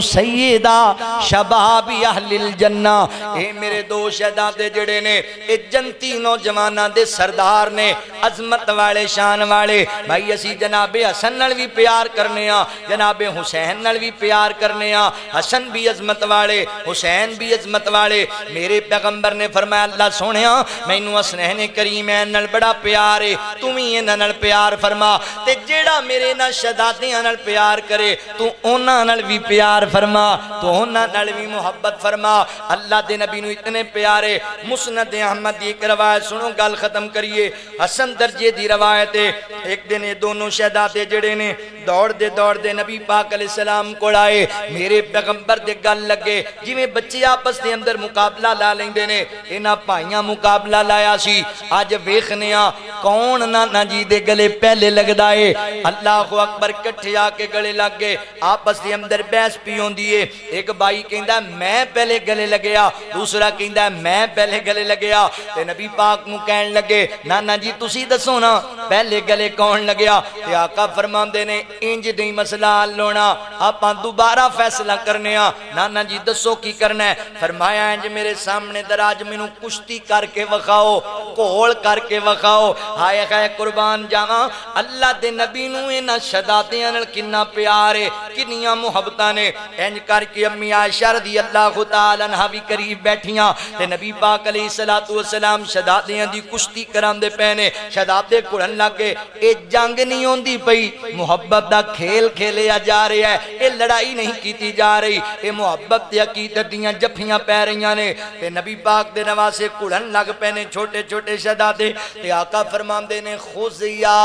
سیدہ شباب اہل الجنہ، اے میرے دو شہزادے جڑے نے اے جنتی نوجواناں دے سردار نے، عظمت والے شان والے۔ بھائی اسی جناب حسن نال بھی پیار کرنے ہاں، جناب حسین نال بھی پیار کرنے ہاں۔ حسن بھی عظمت والے، حسین بھی عظمت والے۔ میرے پیغمبر نے فرمایا اللہ سونیا مینوں حسنین کریمین نال بڑا پیار ہے، تو بھی انہاں نال پیار فرما، تے جیڑا میرے نال شہزادیاں نال پیار کرے تو انہاں نال بھی پیار فرما، تو انہاں نال بھی محبت فرما۔ اللہ دے نبی نو اتنے پیارے۔ مسند احمد دی ایک روایت سنو، گل ختم کریے۔ حسن درجے دی روایت ہے، ایک دن یہ دونوں شہزادے جڑے نے دوڑ دے نبی پاک علیہ السلام کو آئے۔ میرے پیغمبر دے گل لگے جی میں بچے آپس دے اندر مقابلہ لا لیندے نے، انہاں بھائیاں مقابلہ لایا سی، اج ویکھنیاں کون نانا جی دے گلے پہلے لگدا ہے۔ اللہ اکبر، کٹھے آ کے گلے لگ گئے، آپس دے اندر بحث پی ہوندی ہے۔ ایک بھائی کہندا میں پہلے گلے لگیا، دوسرا کہندا میں پہلے گلے لگیا، تے نبی پاک نو کہن لگے نانا جی تسی دسو نا پہلے گلے کون لگیا؟ تے آقا فرماندے نے انج نہیں مسئلہ حل ہونا، آپاں دوبارہ فیصلہ کرنے ہاں۔ نانا جی دسو کی کرنا ہے؟ فرمایا انج میرے سامنے دراج مینوں کشتی کر کے وکھاؤ، کھول کر کے وکھاؤ۔ ہائے ہائے قربان جاواں، اللہ دے نبی نو انہاں شہزادیاں نال کنا پیار ہے، کنیاں محبتاں نے۔ انج کر کے امی عائشہ رضی اللہ تعالی عنہا بھی قریب بیٹھیاں، تے نبی پاک علیہ الصلوۃ والسلام شہزادیاں دی کشتی کراندے پے نے۔ شہزادے کڑن لگے، اے جنگ نہیں ہوندی پئی، محبت دا کھیل کھیلیا جا رہا ہے، اے لڑائی نہیں کیتی جا رہی، اے محبت تے عقیدت دیاں جفیاں پے رہیاں نے۔ تے نبی پاک دے نواسے کڑن لگ پے نے چھوٹے چھوٹے شہزادے، تے آقا فرماندے نے خذ یا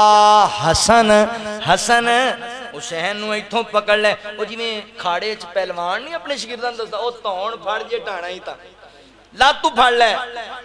حسن، حسن حسین نو ایتھوں پکڑ لے۔ او جویں کھاڑے وچ پہلوان نہیں اپنے شاگرداں نوں دسدا او تون پھڑ جے ٹانا ہی تا لا تو پھڑ لے۔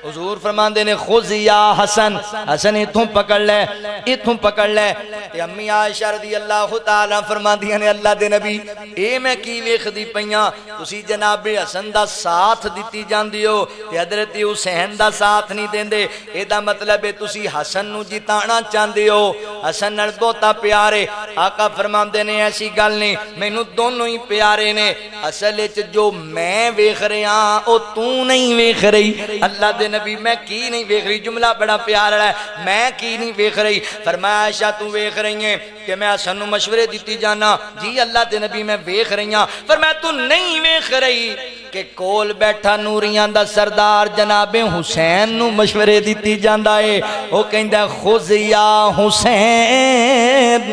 حضور فرماندے نے خذ یا حسن، حسن ایتھوں پکڑ لے، ایتھوں پکڑ لے۔ تے امی عائشہ رضی اللہ تعالی فرماندیاں نے اللہ دے نبی اے میں کی ویکھدی پیاں، تسی جناب حسن دا ساتھ دتی جاندی ہو تے حضرت حسین دا ساتھ نہیں دیندے، اے دا مطلب ہے تسی حسن نو جتانا چاہندے ہو، حسن نال بہتا پیار ہے۔ آقا فرماندے نے ایسی گل نہیں، مینوں دونوں ہی پیارے نے، اصل وچ جو میں ویکھ رہا او تو نہیں ویکھ رہی۔ اللہ دے نبی میں کی نہیں ویکھ رہی، جملہ بڑا پیارا ہے، میں کی نہیں ویکھ رہی؟ فرمایا عائشہ تو ویکھ رہی ہیں کہ میں حسن نو مشورے دیتی جانا؟ جی اللہ دے نبی میں ویکھ رہی ہاں۔ فرمایا تو نہیں ویکھ رہی کہ کول بیٹھا نوریاں دا سردار جناب حسین نو مشورے دیتی جاندا ہے، او کہندا خذ یا حسین،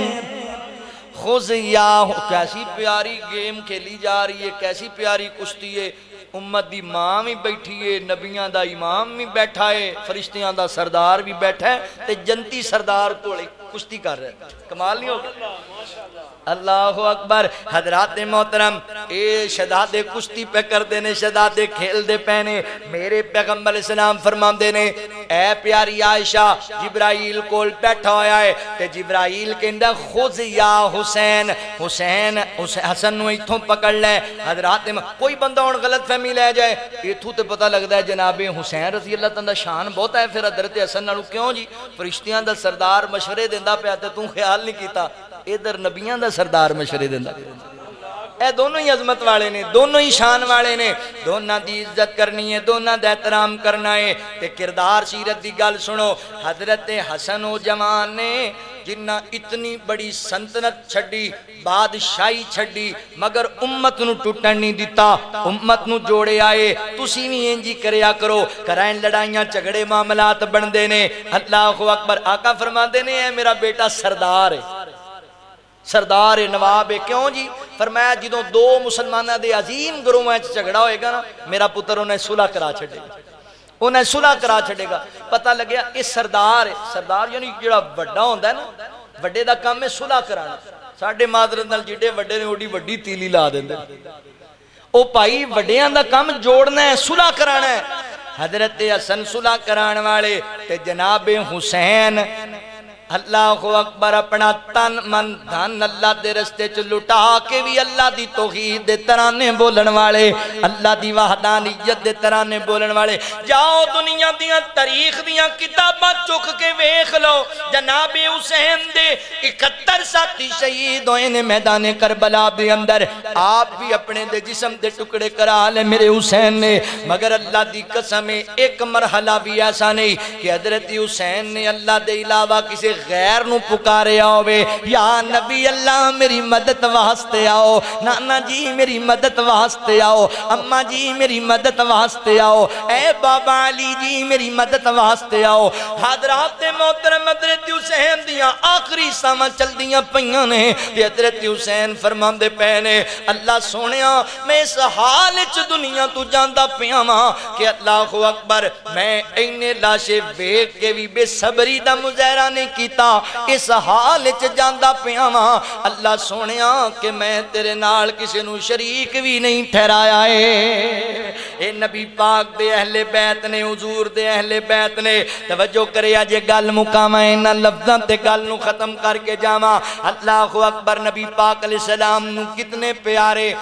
خذ یا۔ کیسی پیاری گیم کھیلی جا رہی ہے، کیسی پیاری کشتی ہے۔ امت دی ماں بھی بیٹھی ہے، نبیاں دا امام بھی بیٹھا ہے، فرشتیاں دا سردار بھی بیٹھا ہے، تے جنتی سردار کولے کشتی کر رہے ہیں۔ کمال نہیں ہوگا؟ اللہ اکبر۔ حضرات محترم، اے شہزادے کشتی پہ کر دینے، شہزادے کھیل دے پینے۔ میرے پیغمبر علیہ السلام فرمان دینے اے پیاری عائشہ جبرائیل کول بیٹھا ہویا ہے، تے جبرائیل کہندا خذ یا حسین، حسین حسن نو ایتھوں پکڑ لے۔ حضرات کوئی بندہ ہن غلط فہمی لے جائے، ایتھوں تے پتہ لگدا ہے جناب حسین رضی اللہ تعالی شان بہت ہے، پھر حضرت حسن نالوں کیوں جی؟ فرشتیاں دا سردار مشورے دیندا پیا تے تو خیال نہیں کیتا، ادھر نبیاں دا سردار مشورے دیندا پیا۔ اے دونوں ہی عظمت والے نے، دونوں ہی شان والے نے، دونوں دی عزت کرنی ہے، دونوں دا احترام کرنا ہے۔ تے کردار سیرت دی گل سنو، حضرت حسن و جوان نے جنہ اتنی بڑی سلطنت چھڈی، بادشاہی چھڈی، مگر امت نو ٹوٹن نہیں دیتا، امت نو جوڑے آئے۔ تسی بھی انجی کریا کرو، کرائیں لڑائیاں جھگڑے معاملات بندے نے۔ اللہ اکبر۔ آقا فرماندے نے اے میرا بیٹا سردار ہے، سردار نواب ہے۔ کیوں جی؟ فرمایا جدوں دو مسلمانہ دے عظیم گروہاں وچ جھگڑا ہوئے گا نا، میرا پتر انہیں صلح کرا چھڑے گا، انہیں صلح کرا چھڑے گا۔ پتہ لگیا اس سردار ہے، سردار یعنی جڑا بڑا ہوندا ہے نا، بڑے دا کام ہے صلح کرانا۔ ساڈے معذرت نال جڑے بڑے نے اوڈی وڈی تیلی لا دیندے، او بھائی وڈیاں دا کام جوڑنا ہے، صلح کرانا ہے۔ حضرت حسن صلح کران والے تے جناب حسین اللہ اکبر اپنا تن من دھن اللہ دے رستے چ لٹا کے بھی اللہ دی توحید دے ترانے بولن والے، اللہ دی وحدانیت دے ترانے بولن والے۔ جاؤ دنیا دیاں تاریخ دیاں کتاباں چک کے ویکھ لو، جناب حسین دے 71 ساتھی شہید ہوئے نے میدان کربلا دے اندر، آپ بھی اپنے دے جسم دے ٹکڑے کرا لے میرے حسین نے، مگر اللہ دی قسم ایک مرحلہ بھی ایسا نہیں کہ حضرت حسین نے اللہ دے علاوہ کسی غیر نو پکارے ہوئے، یا نبی اللہ میری مدد واسطے آؤ، نانا جی میری مدد واسطے آؤ، اماں جی میری مدد واسطے آؤ، اے بابا علی جی میری مدد واسطے آؤ۔ حضرات محترم حضرت حسین دیاں آخری ساواں چل دیاں پیاں نے، حضرت حسین فرماندے پے نے اللہ سونیا میں اس حال چ دنیا تو جاندا پیاں واں کہ اللہ اکبر میں اینے لاشے ویکھ کے بھی بے صبری دا مظاہرہ نہیں کیتا، اس حال چ جاندا پیاں واں اللہ سونیا کہ میں تیرے نال کسی نو شریک بھی نہیں ٹھہرایا اے نبی پاک دے اہل بیت نے، حضور دے اہل بیت نے، توجہ کریا جے گل مکاواں انہاں لفظاں تے گل نو ختم کر کے جاواں۔ اللہ اکبر نبی پاک علیہ السلام نو کتنے پیارے